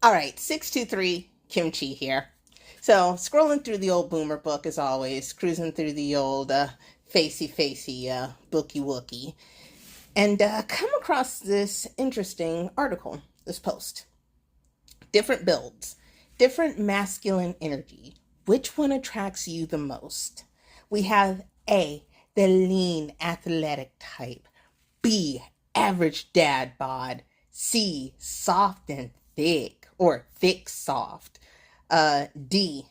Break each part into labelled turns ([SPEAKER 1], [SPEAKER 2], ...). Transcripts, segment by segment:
[SPEAKER 1] All right, 623 Kimchi here. So, scrolling through the old Boomer book as always, cruising through the old facey bookie wookie, and come across this interesting article, this post. Different builds, different masculine energy. Which one attracts you the most? We have A, the lean athletic type. B, average dad bod. C, soft and thick or thick soft. D,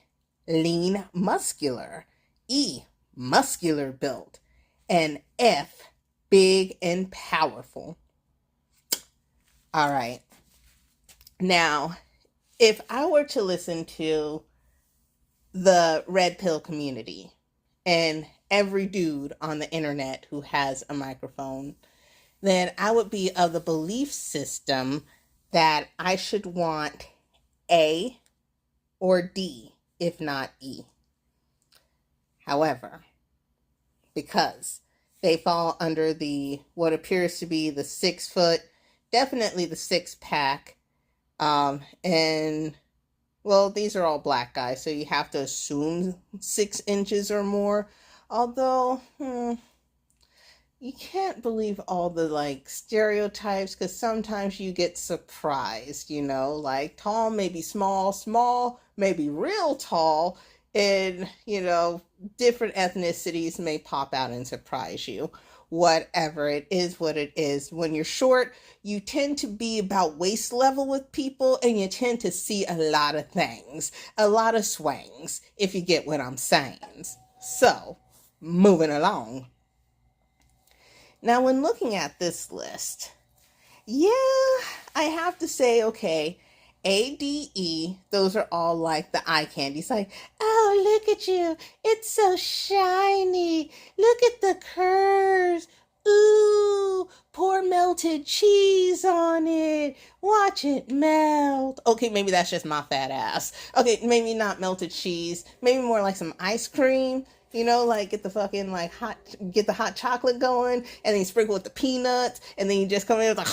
[SPEAKER 1] lean muscular. E, muscular built. And F, big and powerful. All right. Now, if I were to listen to the red pill community and every dude on the internet who has a microphone, then I would be of the belief system that I should want A or D, if not E. However, because they fall under the what appears to be the 6 foot, definitely the 6-pack, and well, these are all black guys, so you have to assume 6 inches or more. Although, you can't believe all the like stereotypes, because sometimes you get surprised, like tall, maybe small, small, maybe real tall, and different ethnicities may pop out and surprise you. Whatever, it is what it is. When you're short, you tend to be about waist level with people, and you tend to see a lot of things, a lot of swings, if you get what I'm saying. So, moving along. Now, when looking at this list, yeah, I have to say, okay, A, D, E, those are all like the eye candies. Like, oh, look at you. It's so shiny. Look at the curves. Ooh, pour melted cheese on it. Watch it melt. Okay, maybe that's just my fat ass. Okay, maybe not melted cheese. Maybe more like some ice cream. Like get the fucking get the hot chocolate going, and then you sprinkle with the peanuts, and then you just come in with like,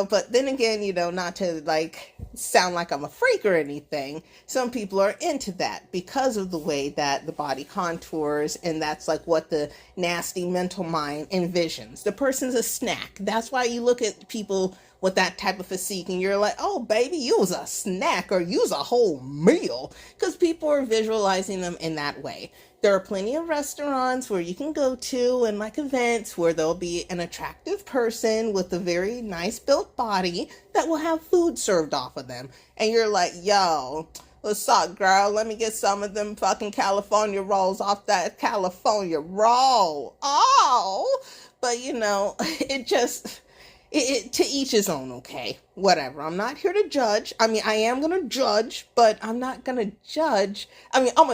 [SPEAKER 1] but then again, not to like sound like I'm a freak or anything. Some people are into that because of the way that the body contours, and that's like what the nasty mental mind envisions. The person's a snack. That's why you look at people with that type of physique and you're like, oh baby, you was a snack or you was a whole meal, because people are visualizing them in that way. There are plenty of restaurants where you can go to and like events where there'll be an attractive person with a very nice built body that will have food served off of them, and you're like, yo, what's up, girl? Let me get some of them fucking California rolls off that California roll. Oh, but it just, it to each his own, okay? Whatever. I'm not here to judge. I mean, I am going to judge, but I'm not going to judge. I mean, I'm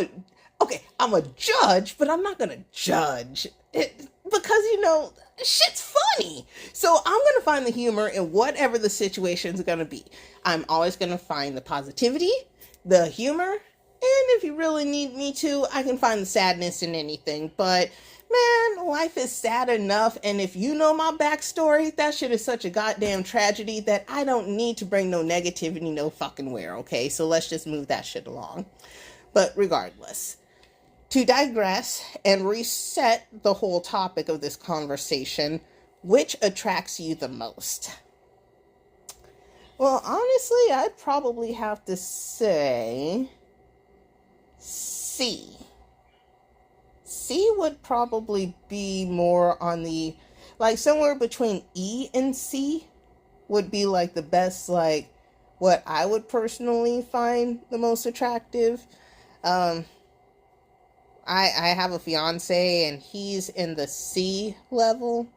[SPEAKER 1] a judge, but I'm not going to judge it because, shit's funny. So I'm going to find the humor in whatever the situation is going to be. I'm always going to find the positivity, the humor, and if you really need me to, I can find the sadness in anything. But man, life is sad enough, and if you know my backstory, that shit is such a goddamn tragedy that I don't need to bring no negativity no fucking where, okay? So let's just move that shit along. But regardless, to digress and reset the whole topic of this conversation, which attracts you the most? Well, honestly, I'd probably have to say C. C would probably be more on the, like somewhere between E and C would be like the best, like what I would personally find the most attractive. I have a fiance and he's in the C level.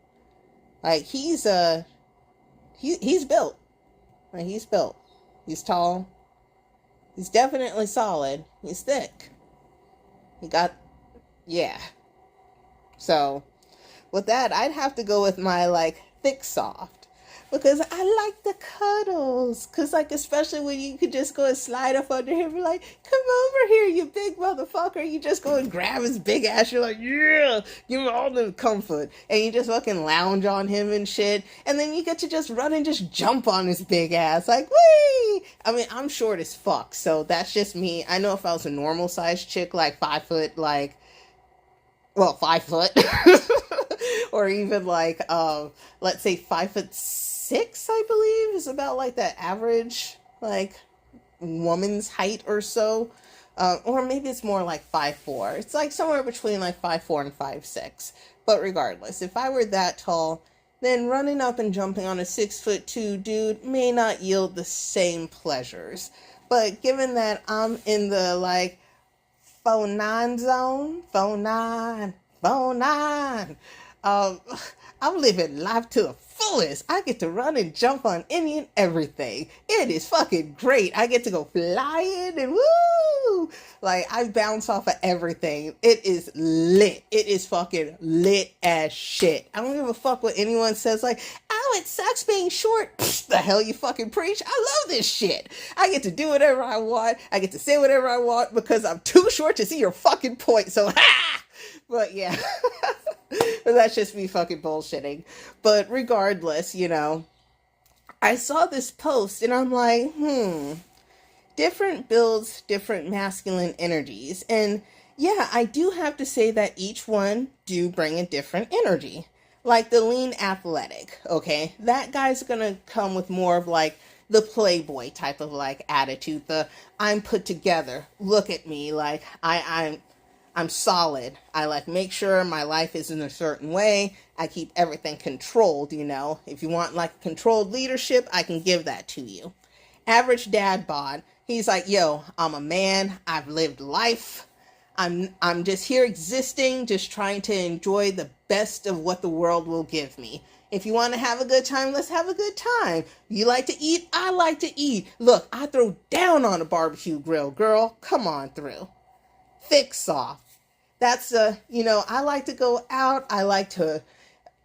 [SPEAKER 1] Like he's built. Like, he's built. He's tall. He's definitely solid. He's thick. Yeah. So, with that, I'd have to go with my, like, thick soft. Because I like the cuddles. Because, like, especially when you could just go and slide up under him. You're like, come over here, you big motherfucker. You just go and grab his big ass. You're like, yeah, give him all the comfort. And you just fucking lounge on him and shit. And then you get to just run and just jump on his big ass. Like, whee! I mean, I'm short as fuck, so that's just me. I know if I was a normal sized chick, like 5 foot, like, well, 5 foot, or even like, let's say 5'6", I believe, is about like that average, like, woman's height or so. Or maybe it's more like 5'4". It's like somewhere between like 5'4" and 5'6". But regardless, if I were that tall, then running up and jumping on a 6'2" dude may not yield the same pleasures. But given that I'm in the like 4'9" zone, 4'9", 4'9", um, I'm living life to the fullest. I get to run and jump on any and everything. It is fucking great. I get to go flying and woo! Like, I bounce off of everything. It is lit. It is fucking lit as shit. I don't give a fuck what anyone says, like, oh, it sucks being short. Psh, the hell you fucking preach? I love this shit. I get to do whatever I want. I get to say whatever I want because I'm too short to see your fucking point. So, ha! But yeah. But that's just me fucking bullshitting. But regardless, you know, I saw this post and I'm like, different builds, different masculine energies. And yeah, I do have to say that each one do bring a different energy. Like the lean athletic, okay? That guy's gonna come with more of like the playboy type of like attitude. The I'm put together. Look at me, like I'm solid. I like make sure my life is in a certain way. I keep everything controlled, you know. If you want like controlled leadership, I can give that to you. Average dad bod. He's like, yo, I'm a man. I've lived life. I'm just here existing, just trying to enjoy the best of what the world will give me. If you want to have a good time, let's have a good time. You like to eat? I like to eat. Look, I throw down on a barbecue grill, girl. Come on through. Thick soft. That's you know, I like to go out. I like to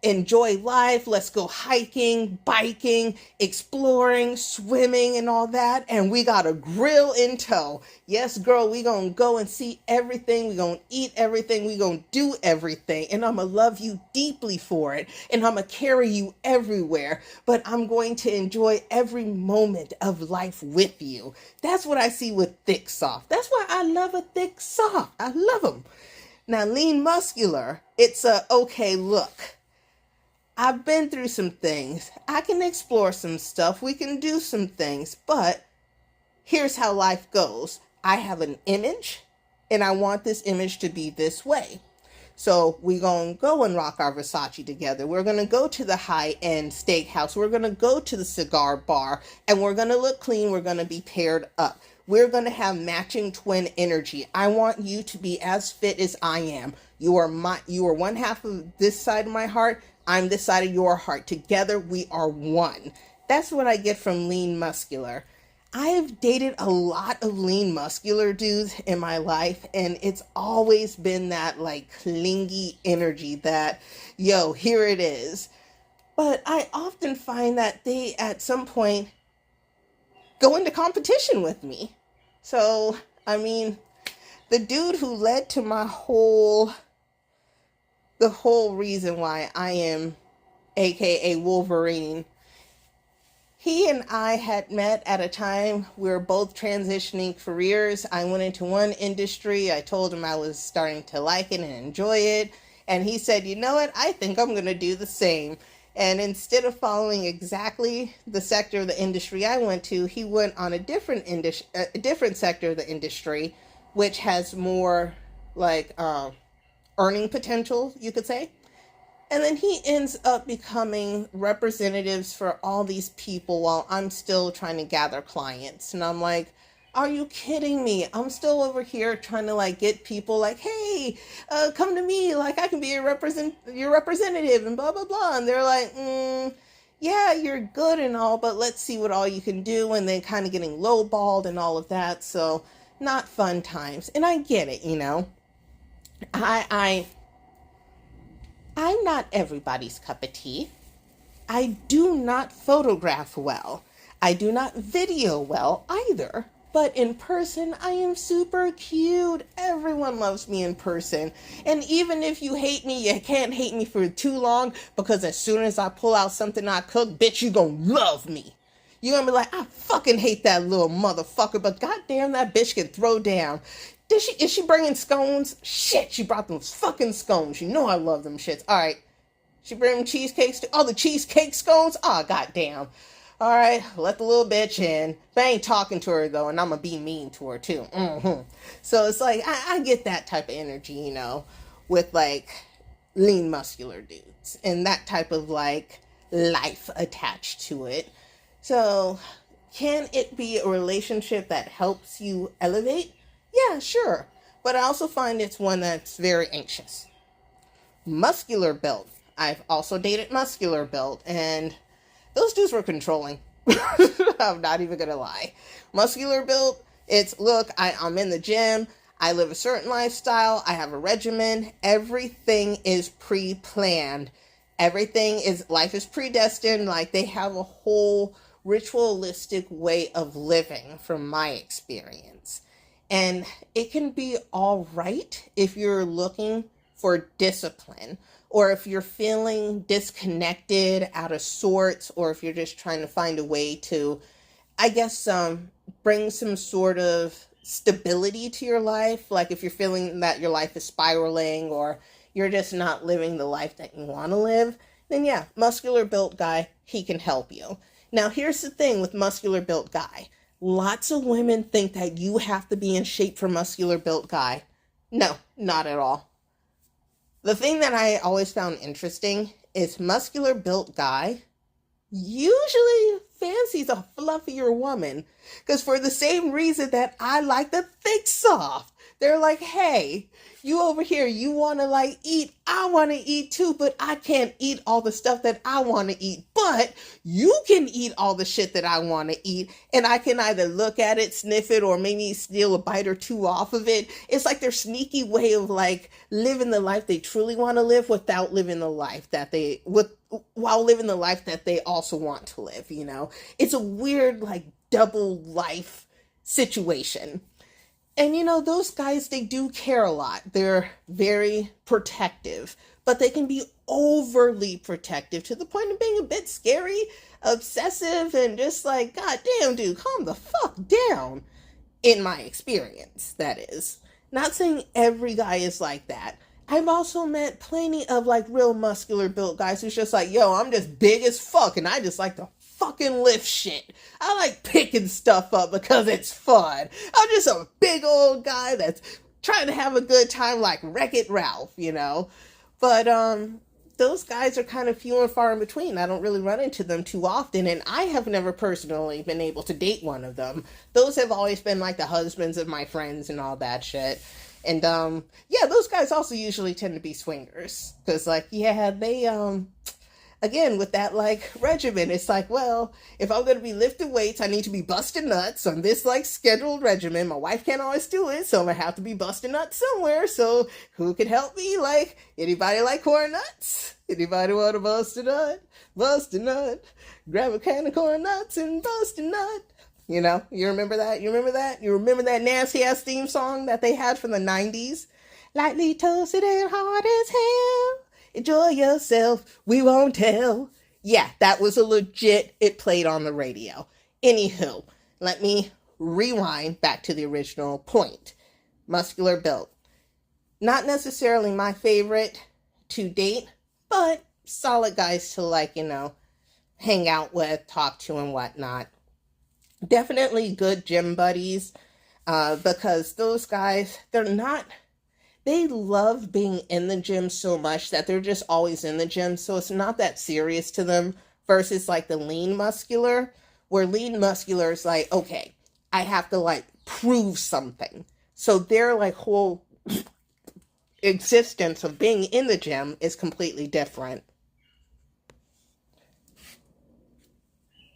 [SPEAKER 1] enjoy life. Let's go hiking, biking, exploring, swimming, and all that. And we got a grill in tow. Yes, girl, we gonna go and see everything. We gonna eat everything. We gonna do everything. And I'm gonna love you deeply for it. And I'm gonna carry you everywhere. But I'm going to enjoy every moment of life with you. That's what I see with thick soft. That's why I love a thick soft. I love them. Now, lean muscular, it's a okay look. I've been through some things. I can explore some stuff. We can do some things. But here's how life goes. I have an image, and I want this image to be this way. So we're going to go and rock our Versace together. We're going to go to the high-end steakhouse. We're going to go to the cigar bar, and we're going to look clean. We're going to be paired up. We're going to have matching twin energy. I want you to be as fit as I am. You are one half of this side of my heart. I'm this side of your heart. Together, we are one. That's what I get from lean muscular. I've dated a lot of lean muscular dudes in my life, and it's always been that like clingy energy that, yo, here it is. But I often find that they, at some point, go into competition with me. So, I mean, the dude who led to the whole reason why I am AKA Wolverine, he and I had met at a time we were both transitioning careers. I went into one industry. I told him I was starting to like it and enjoy it. And he said, you know what? I think I'm going to do the same. And instead of following exactly the sector of the industry I went to, he went on a different sector of the industry, which has more like earning potential, you could say. And then he ends up becoming representatives for all these people while I'm still trying to gather clients. And I'm like, are you kidding me? I'm still over here trying to like get people like, hey, come to me. Like I can be your representative and blah, blah, blah. And they're like, yeah, you're good and all, but let's see what all you can do. And then kind of getting lowballed and all of that. So not fun times. And I get it, you know, I'm not everybody's cup of tea. I do not photograph well. I do not video well either. But in person, I am super cute. Everyone loves me in person. And even if you hate me, you can't hate me for too long, because as soon as I pull out something I cook, bitch, you gonna love me. You're gonna be like, I fucking hate that little motherfucker, but goddamn, that bitch can throw down. Is she bringing scones? Shit, she brought those fucking scones. You know I love them shits. All right, she bring cheesecakes too. Oh, the cheesecake scones. Oh, goddamn. All right, let the little bitch in. But I ain't talking to her though, and I'm gonna be mean to her too. So it's like I get that type of energy, you know, with like lean muscular dudes and that type of like life attached to it. So can it be a relationship that helps you elevate? Yeah, sure. But I also find it's one that's very anxious. Muscular build. I've also dated muscular build, and those dudes were controlling. I'm not even gonna lie. Muscular build, it's look, I'm in the gym, I live a certain lifestyle, I have a regimen, everything is pre-planned. Life is predestined, like they have a whole ritualistic way of living from my experience. And it can be all right if you're looking for discipline, or if you're feeling disconnected, out of sorts, or if you're just trying to find a way to, I guess, bring some sort of stability to your life. Like if you're feeling that your life is spiraling, or you're just not living the life that you want to live, then yeah, muscular built guy, he can help you. Now, here's the thing with muscular built guy. Lots of women think that you have to be in shape for muscular built guy. No, not at all. The thing that I always found interesting is muscular built guy usually fancies a fluffier woman. Because for the same reason that I like the thick soft. They're like, hey, you over here, you want to like eat, I want to eat too, but I can't eat all the stuff that I want to eat. But you can eat all the shit that I want to eat, and I can either look at it, sniff it, or maybe steal a bite or two off of it. It's like their sneaky way of like living the life they truly want to live without living the life that while living the life that they also want to live, you know? It's a weird like double life situation. And you know, those guys, they do care a lot. They're very protective, but they can be overly protective to the point of being a bit scary, obsessive, and just like, God damn, dude, calm the fuck down. In my experience, that is. Not saying every guy is like that. I've also met plenty of like real muscular built guys who's just like, yo, I'm just big as fuck and I just like to fucking lift shit. I like picking stuff up because it's fun. I'm just a big old guy that's trying to have a good time like Wreck-It Ralph, you know? But those guys are kind of few and far in between. I don't really run into them too often, and I have never personally been able to date one of them. Those have always been like the husbands of my friends and all that shit. And yeah, those guys also usually tend to be swingers. Because like, yeah, they again, with that like regimen, it's like, well, if I'm going to be lifting weights, I need to be busting nuts on this like scheduled regimen. My wife can't always do it, so I'm going to have to be busting nuts somewhere. So who can help me? Like, anybody like corn nuts? Anybody want to bust a nut? Bust a nut. Grab a can of corn nuts and bust a nut. You know, you remember that? You remember that? You remember that nasty ass theme song that they had from the 90s? Lightly toasted and hard as hell. Enjoy yourself, we won't tell. Yeah, that was a legit, it played on the radio. Anywho, let me rewind back to the original point. Muscular build. Not necessarily my favorite to date, but solid guys to like, you know, hang out with, talk to and whatnot. Definitely good gym buddies, because those guys, they love being in the gym so much that they're just always in the gym. So it's not that serious to them versus like the lean muscular, where lean muscular is like, okay, I have to like prove something. So their like whole existence of being in the gym is completely different.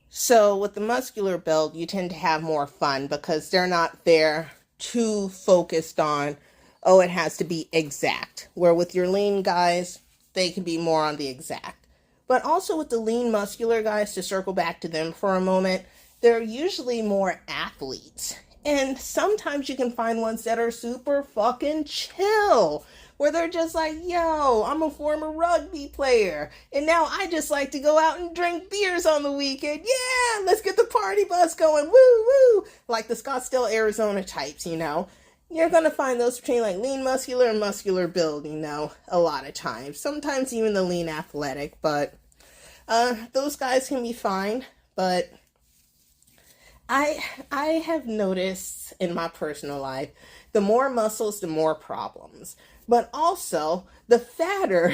[SPEAKER 1] So with the muscular build, you tend to have more fun because they're not there too focused on, oh, it has to be exact. Where with your lean guys, they can be more on the exact. But also with the lean muscular guys, to circle back to them for a moment, they're usually more athletes. And sometimes you can find ones that are super fucking chill. where they're just like, yo, I'm a former rugby player, and now I just like to go out and drink beers on the weekend. Yeah, let's get the party bus going. Woo, woo. Like the Scottsdale, Arizona types, you know. You're going to find those between like lean muscular and muscular build, you know, a lot of times. Sometimes even the lean athletic, but those guys can be fine. But I have noticed in my personal life, the more muscles, the more problems. But also, the fatter,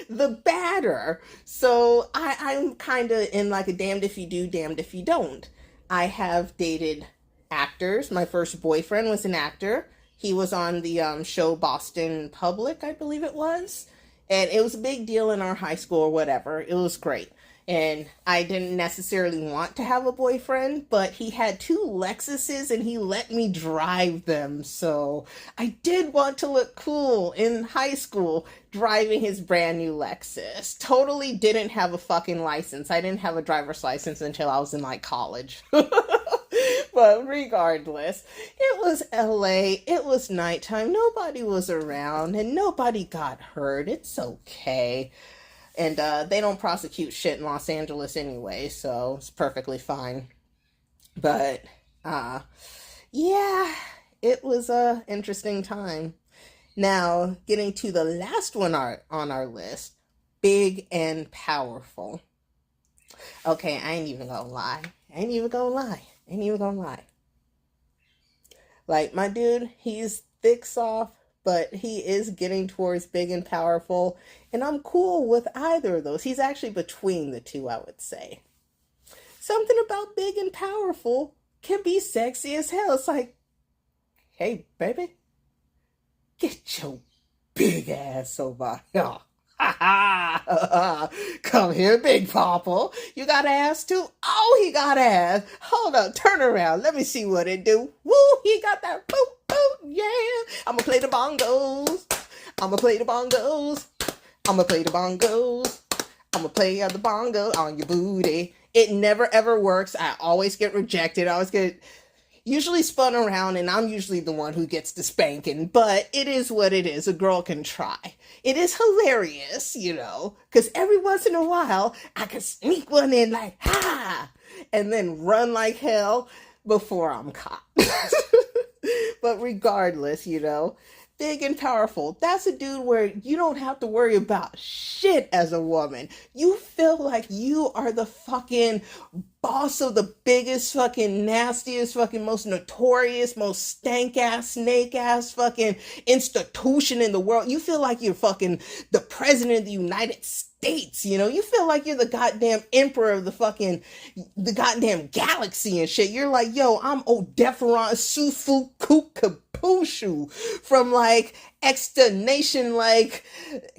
[SPEAKER 1] the badder. So I'm kind of in like a damned if you do, damned if you don't. I have dated actors. My first boyfriend was an actor. He was on the show Boston Public, I believe it was. And it was a big deal in our high school or whatever. It was great. And I didn't necessarily want to have a boyfriend, but he had two Lexuses and he let me drive them. So I did want to look cool in high school driving his brand new Lexus. Totally didn't have a fucking license. I didn't have a driver's license until I was in like college. But regardless, it was LA, it was nighttime, nobody was around, and nobody got hurt. It's okay. And they don't prosecute shit in Los Angeles anyway, so it's perfectly fine. But, yeah, it was a interesting time. Now, getting to the last one on our list, big and powerful. Okay, I ain't even gonna lie. Like, my dude, he's thick, soft, but he is getting towards big and powerful, and I'm cool with either of those. He's actually between the two, I would say. Something about big and powerful can be sexy as hell. It's like, hey, baby, get your big ass over here. Come here, Big Papa. You got ass too? Oh, he got ass. Hold up, turn around. Let me see what it do. Woo, he got that. Boop, boop, yeah. I'ma play the bongos. I'ma play the bongos. I'ma play the bongos. I'ma play the bongo on your booty. It never ever works. I always get rejected. I always get usually spun around, and I'm usually the one who gets the spanking, but it is what it is. A girl can try. It is hilarious, you know, because every once in a while, I can sneak one in like, ha, and then run like hell before I'm caught. But regardless, you know, big and powerful. That's a dude where you don't have to worry about shit as a woman. You feel like you are the fucking boss of the biggest fucking nastiest fucking most notorious most stank ass snake ass fucking institution in the world. You feel like you're fucking the president of the United States, you know. You feel like you're the goddamn emperor of the goddamn galaxy and shit. You're like, yo, I'm Odeferon Sufu Kupushu from like Extonation like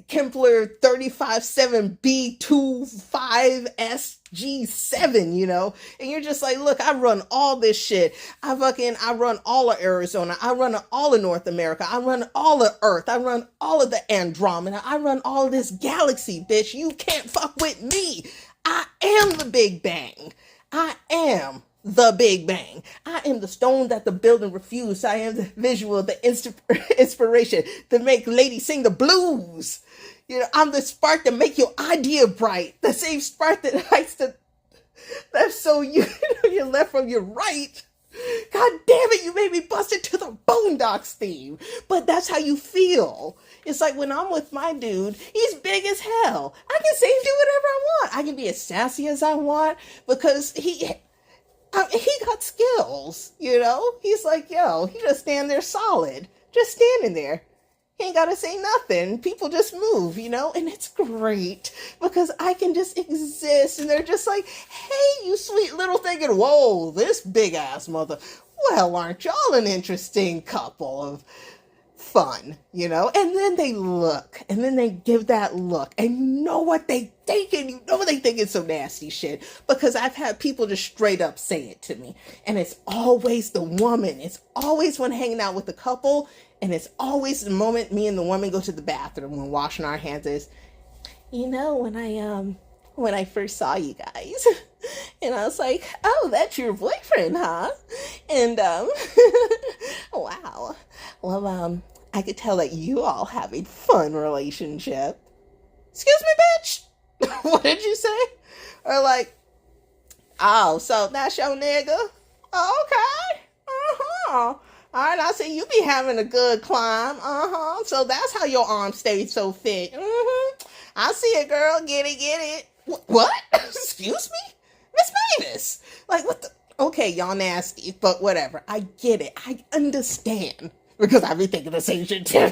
[SPEAKER 1] Kempler 357B25SG7, you know, and you're just like, look, I run all this shit. I run all of Arizona. I run all of North America. I run all of Earth. I run all of the Andromeda. I run all of this galaxy, bitch. You can't fuck with me. I am the Big Bang. I am the Big Bang. I am the stone that the building refused. I am the visual, the inspiration to make ladies sing the blues. You know, I'm the spark that make your idea bright. The same spark that lights that's so you know your left from your right. God damn it, you made me bust into the Boondocks theme. But that's how you feel. It's like when I'm with my dude, he's big as hell. I can say and do whatever I want. I can be as sassy as I want because he got skills, you know? He's like, yo, he just stand there solid. Just standing there. He ain't gotta say nothing. People just move, you know? And it's great because I can just exist and they're just like, hey, you sweet little thing. And whoa, this big ass mother. Well, aren't y'all an interesting couple of fun, you know? And then they look and then they give that look and you know what they thinking. You know they think it's some nasty shit because I've had people just straight up say it to me. And it's always the woman. It's always when hanging out with the couple. And it's always the moment me and the woman go to the bathroom when washing our hands is, you know, when I first saw you guys. And I was like, oh, that's your boyfriend, huh? And, wow. Well, I could tell that you all have a fun relationship. Excuse me, bitch? What did you say? Or like, oh, so that's your nigga? Oh, okay. Uh-huh. All right, I see you be having a good climb. Uh-huh. So that's how your arm stays so fit. Mm-hmm. I see it, girl. Get it, get it. What? Excuse me? Miss Mavis. Like, what the? Okay, y'all nasty, but whatever. I get it. I understand. Because I be thinking the same shit too.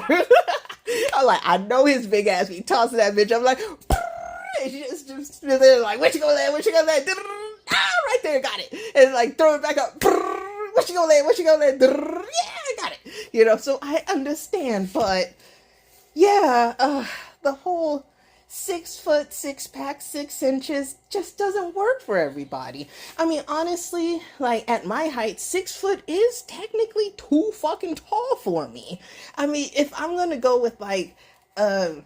[SPEAKER 1] I'm like, I know his big ass be tossing that bitch. I'm like, and she just there like, what you gonna let? What you gonna let? Ah, right there, got it. And like, throw it back up. What you gonna let? What you gonna let? Yeah, I got it. You know, so I understand, but yeah, the whole 6 foot, 6 pack, 6 inches just doesn't work for everybody. I mean, honestly, like at my height, 6 foot is technically too fucking tall for me. I mean, if I'm gonna go with like a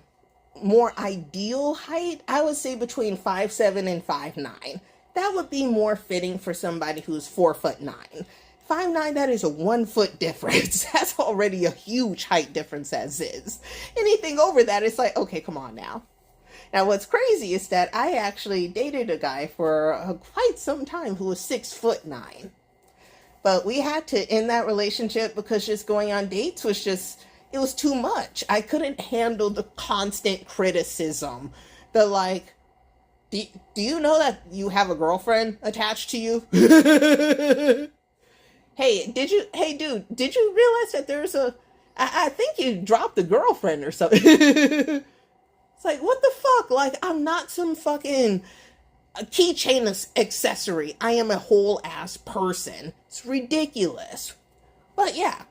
[SPEAKER 1] more ideal height, I would say between 5'7" and 5'9". That would be more fitting for somebody who's 4'9". 5'9", that is a 1 foot difference. That's already a huge height difference as is. Anything over that, it's like, okay, come on now. Now, what's crazy is that I actually dated a guy for quite some time who was 6'9". But we had to end that relationship because just going on dates was just, it was too much. I couldn't handle the constant criticism. The like, do you know that you have a girlfriend attached to you? Hey, dude, did you realize that there's I think you dropped a girlfriend or something. It's like, what the fuck? Like, I'm not some fucking keychain accessory. I am a whole ass person. It's ridiculous. But yeah.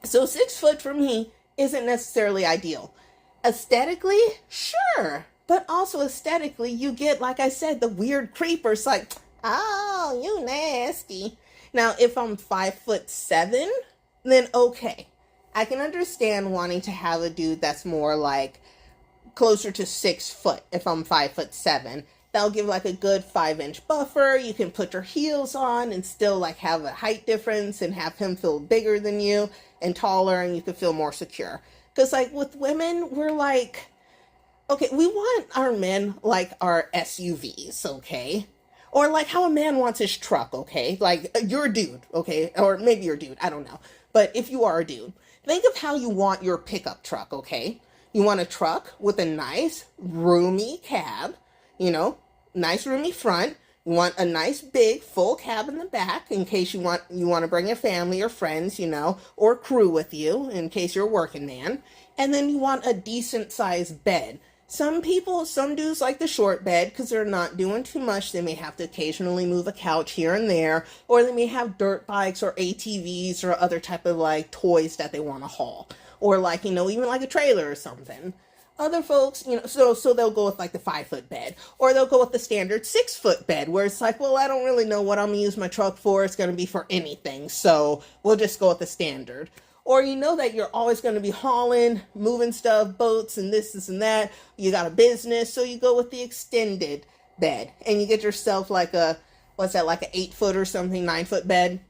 [SPEAKER 1] So 6 foot for me isn't necessarily ideal. Aesthetically, sure. But also aesthetically, you get, like I said, the weird creepers like, oh, you nasty. Now, if I'm 5'7", then okay. I can understand wanting to have a dude that's more like closer to 6 foot if I'm 5'7". That'll give like a good 5-inch buffer. You can put your heels on and still like have a height difference and have him feel bigger than you and taller, and you can feel more secure. Because like with women, we're like, okay, we want our men like our SUVs, okay? Or like how a man wants his truck, okay? Like you're a dude, okay? Or maybe you're a dude, I don't know. But if you are a dude, think of how you want your pickup truck, okay? You want a truck with a nice, roomy cab, you know, nice, roomy front. You want a nice, big, full cab in the back in case you want to bring your family or friends, you know, or crew with you in case you're a working man. And then you want a decent-sized bed. Some dudes like the short bed because they're not doing too much. They may have to occasionally move a couch here and there, or they may have dirt bikes or ATVs or other type of like toys that they want to haul, or like, you know, even like a trailer or something. Other folks, you know, so they'll go with like the 5 foot bed, or they'll go with the standard 6 foot bed where it's like, well, I don't really know what I'm gonna use my truck for. It's going to be for anything. So we'll just go with the standard. Or you know that you're always going to be hauling, moving stuff, boats and this and that. You got a business, so you go with the extended bed. And you get yourself like like an 8 foot or something, 9 foot bed.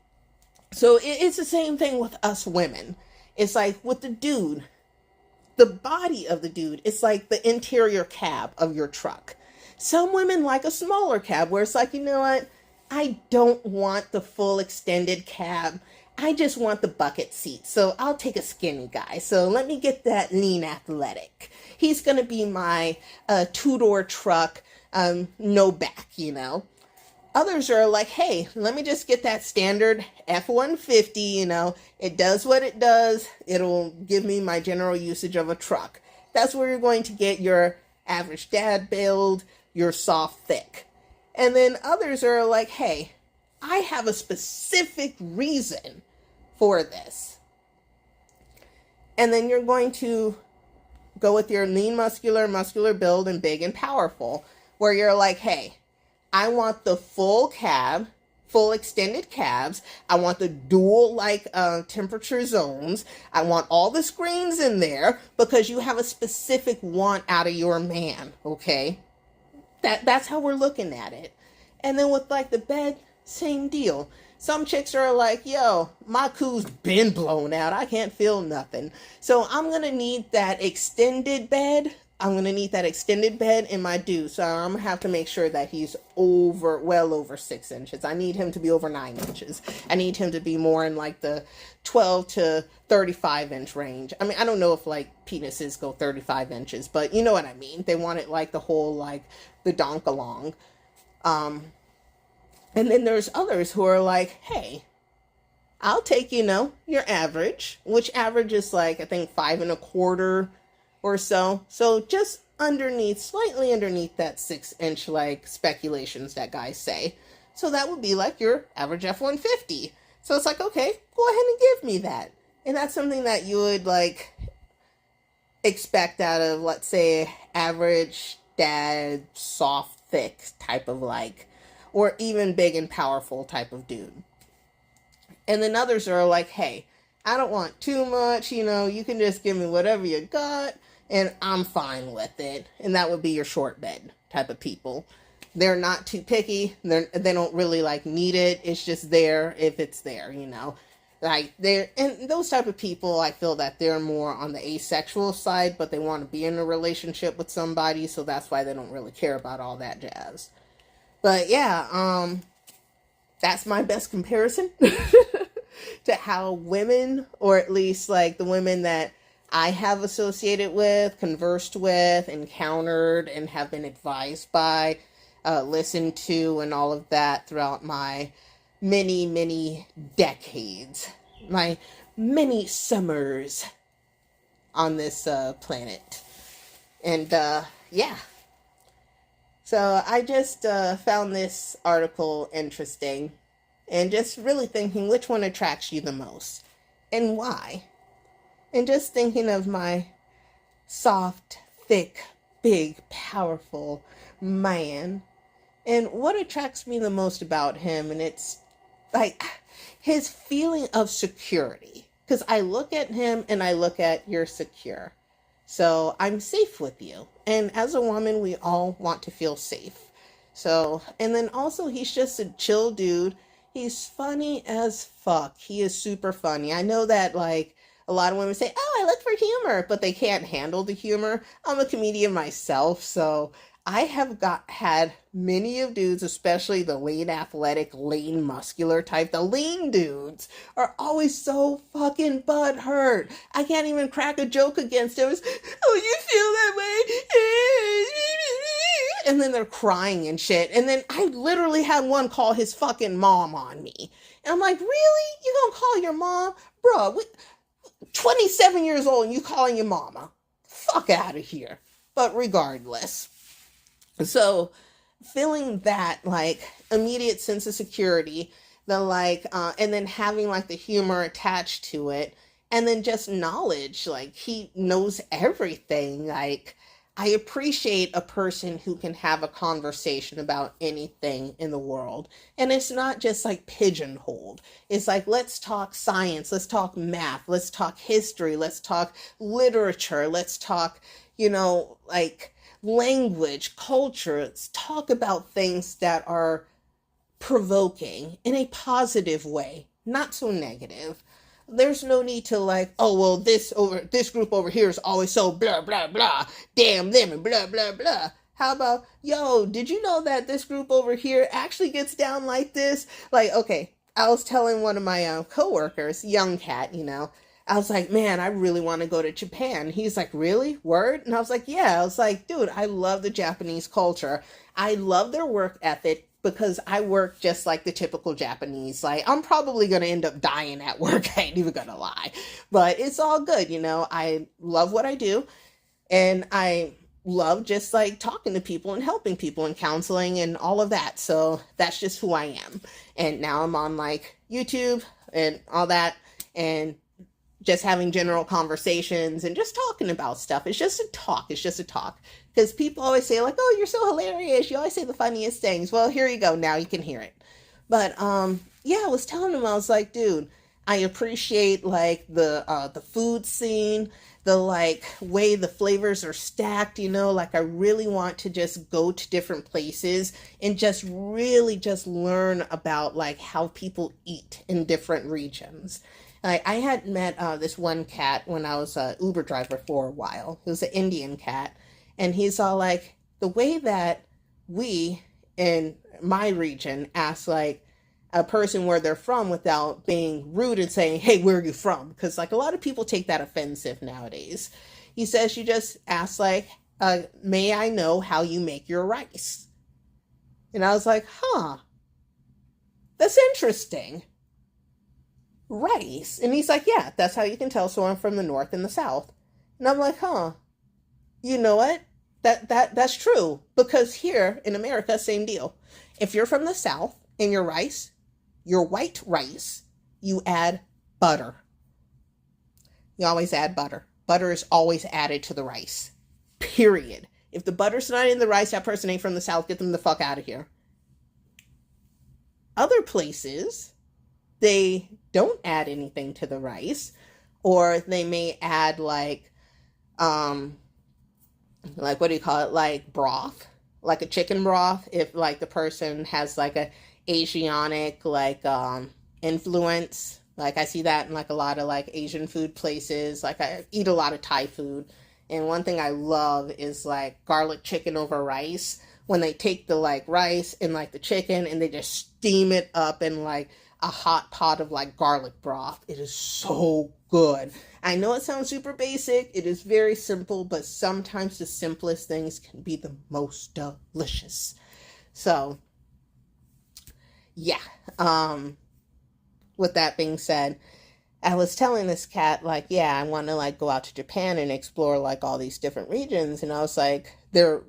[SPEAKER 1] So it's the same thing with us women. It's like with the dude, the body of the dude, it's like the interior cab of your truck. Some women like a smaller cab where it's like, you know what? I don't want the full extended cab. I just want the bucket seat, so I'll take a skinny guy. So let me get that lean athletic. He's going to be my 2-door truck, no back, you know. Others are like, hey, let me just get that standard F-150, you know. It does what it does. It'll give me my general usage of a truck. That's where you're going to get your average dad build, your soft, thick. And then others are like, hey, I have a specific reason for this. And then you're going to go with your lean muscular build and big and powerful, where you're like, hey, I want the full cab, full extended cabs. I want the dual temperature zones. I want all the screens in there because you have a specific want out of your man, okay? That's how we're looking at it. And then with like the bed same deal. Some chicks are like, yo, my coo's been blown out. I can't feel nothing. So I'm going to need that extended bed. I'm going to need that extended bed in my dude. So I'm going to have to make sure that he's well over 6 inches. I need him to be over 9 inches. I need him to be more in like the 12 to 35 inch range. I mean, I don't know if like penises go 35 inches, but you know what I mean. They want it like the whole, like the donk along. And then there's others who are like, hey, I'll take, your average, which average is like, I think 5.25 or so. So just slightly underneath that 6 inch, like speculations that guys say. So that would be like your average F-150. So it's like, okay, go ahead and give me that. And that's something that you would like expect out of, let's say, average dad, soft, thick type of like, or even big and powerful type of dude. And then others are like, hey, I don't want too much, you can just give me whatever you got, and I'm fine with it. And that would be your short bed type of people. They're not too picky. They don't really like need it. It's just there if it's there, Like and those type of people, I feel that they're more on the asexual side, but they want to be in a relationship with somebody, so that's why they don't really care about all that jazz. But yeah, that's my best comparison to how women, or at least like the women that I have associated with, conversed with, encountered, and have been advised by, listened to, and all of that throughout my many, many decades, my many summers on this planet. And yeah. So I just found this article interesting and just really thinking which one attracts you the most and why. And just thinking of my soft, thick, big, powerful man and what attracts me the most about him. And it's like his feeling of security, because I look at him and I look at you're secure. So I'm safe with you. And as a woman, we all want to feel safe. So, and then also he's just a chill dude. He's funny as fuck. He is super funny. I know that like a lot of women say, oh, I look for humor, but they can't handle the humor. I'm a comedian myself, so I have had many of dudes, especially the lean athletic, lean muscular type. The lean dudes are always so fucking butthurt. I can't even crack a joke against them. It's, oh, you feel that way? And then they're crying and shit. And then I literally had one call his fucking mom on me. And I'm like, really? You gonna call your mom? Bro, 27 years old and you calling your mama? Fuck out of here. But regardless. So feeling that like immediate sense of security, the like, and then having like the humor attached to it, and then just knowledge, like he knows everything. Like I appreciate a person who can have a conversation about anything in the world. And it's not just like pigeonholed. It's like, let's talk science, let's talk math, let's talk history, let's talk literature, let's talk, like language, culture. Let's talk about things that are provoking in a positive way, not so negative. There's no need to like, oh, well, this group over here is always so blah, blah, blah, damn them and blah, blah, blah. How about, yo, did you know that this group over here actually gets down like this? Like, okay, I was telling one of my coworkers, young cat, I was like, man, I really want to go to Japan. He's like, really? Word? And I was like, yeah. I was like, dude, I love the Japanese culture. I love their work ethic because I work just like the typical Japanese. Like, I'm probably going to end up dying at work. I ain't even going to lie. But it's all good, I love what I do. And I love just like talking to people and helping people and counseling and all of that. So that's just who I am. And now I'm on like YouTube and all that. And just having general conversations and just talking about stuff. It's just a talk. It's just a talk. Because people always say like, oh, you're so hilarious. You always say the funniest things. Well, here you go. Now you can hear it. But yeah, I was telling him, I was like, dude, I appreciate like the food scene, the like way the flavors are stacked, you know, like I really want to just go to different places and just really just learn about like how people eat in different regions. Like I had met this one cat when I was a Uber driver for a while. It was an Indian cat, and he's all like, the way that we in my region ask like a person where they're from without being rude and saying, hey, where are you from? Because like a lot of people take that offensive nowadays. He says you just ask like, may I know how you make your rice? And I was like, huh, that's interesting. Rice. And he's like, yeah, that's how you can tell someone from the north and the south. And I'm like, huh, you know what? That's true. Because here in America, same deal. If you're from the south and your rice, your white rice, you add butter. You always add butter. Butter is always added to the rice. Period. If the butter's not in the rice, that person ain't from the south. Get them the fuck out of here. Other places, they don't add anything to the rice, or they may add like what do you call it? Like broth, like a chicken broth. If like the person has like a Asiatic like influence, like I see that in like a lot of like Asian food places. Like I eat a lot of Thai food, and one thing I love is like garlic chicken over rice. When they take the like rice and like the chicken and they just steam it up in like a hot pot of like garlic broth. It is so good. I know it sounds super basic. It is very simple, but sometimes the simplest things can be the most delicious. So yeah. With that being said, I was telling this cat, like, yeah, I want to like go out to Japan and explore like all these different regions. And I was like, the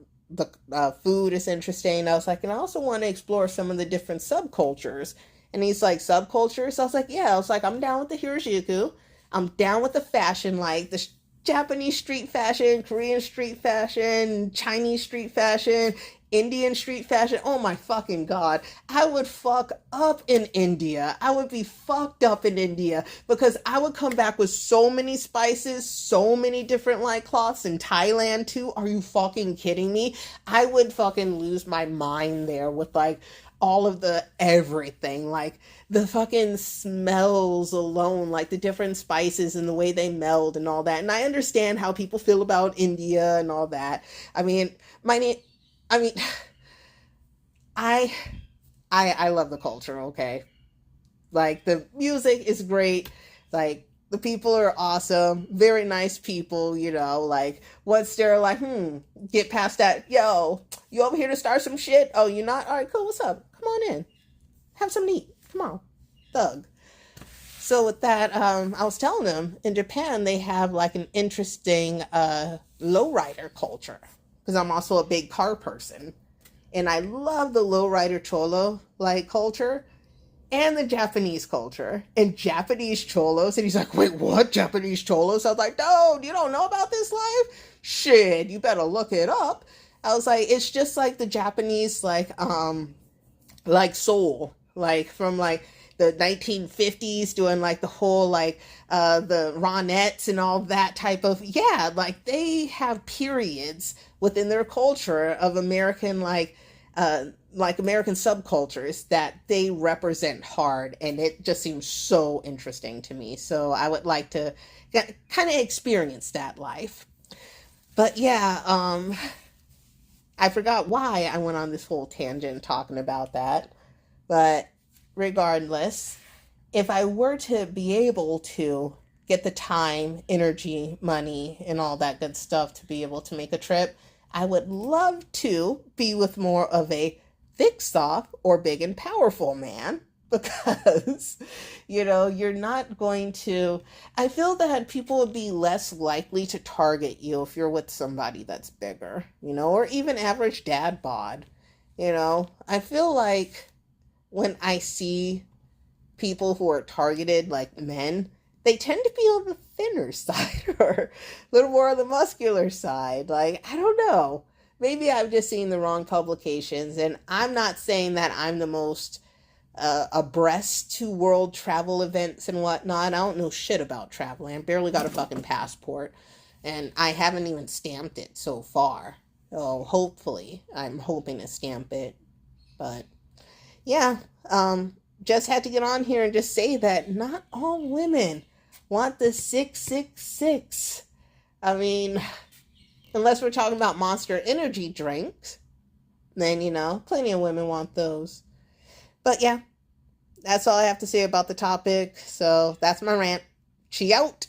[SPEAKER 1] food is interesting. I was like, and I also want to explore some of the different subcultures. And he's like, subcultures? I was like, yeah. I was like, I'm down with the Hirajuku. I'm down with the fashion, like the Japanese street fashion, Korean street fashion, Chinese street fashion, Indian street fashion. Oh my fucking God. I would fuck up in India. I would be fucked up in India because I would come back with so many spices, so many different like cloths in Thailand too. Are you fucking kidding me? I would fucking lose my mind there with like all of the everything, like the fucking smells alone, like the different spices and the way they meld and all that. And I understand how people feel about India and all that. I mean, I mean, I love the culture, okay? Like the music is great. Like the people are awesome, very nice people, you know, like once they're like, get past that, yo, you over here to start some shit? Oh, you not? All right, cool, what's up? Come on in. Have some meat. Come on. Thug. So with that, I was telling them in Japan, they have like an interesting lowrider culture because I'm also a big car person. And I love the lowrider cholo like culture and the Japanese culture and Japanese cholos. And he's like, wait, what? Japanese cholos? I was like, no, you don't know about this life? Shit, you better look it up. I was like, it's just like the Japanese like soul, like from like the 1950s doing like the whole like the Ronettes and all that type of, yeah, like they have periods within their culture of American like American subcultures that they represent hard, and it just seems so interesting to me. So I would like to kind of experience that life. But yeah, I forgot why I went on this whole tangent talking about that. But regardless, if I were to be able to get the time, energy, money, and all that good stuff to be able to make a trip, I would love to be with more of a thick, soft, or big and powerful man. Because, you know, you're not going to, I feel that people would be less likely to target you if you're with somebody that's bigger, you know, or even average dad bod. You know, I feel like when I see people who are targeted, like men, they tend to be on the thinner side or a little more on the muscular side. Like, I don't know. Maybe I've just seen the wrong publications, and I'm not saying that I'm the most abreast to world travel events and whatnot. I don't know shit about traveling. I barely got a fucking passport, and I haven't even stamped it so far. So hopefully, I'm hoping to stamp it. But yeah, just had to get on here and just say that not all women want the 666. I mean, unless we're talking about Monster Energy drinks, then, plenty of women want those. But yeah, that's all I have to say about the topic. So that's my rant. She out.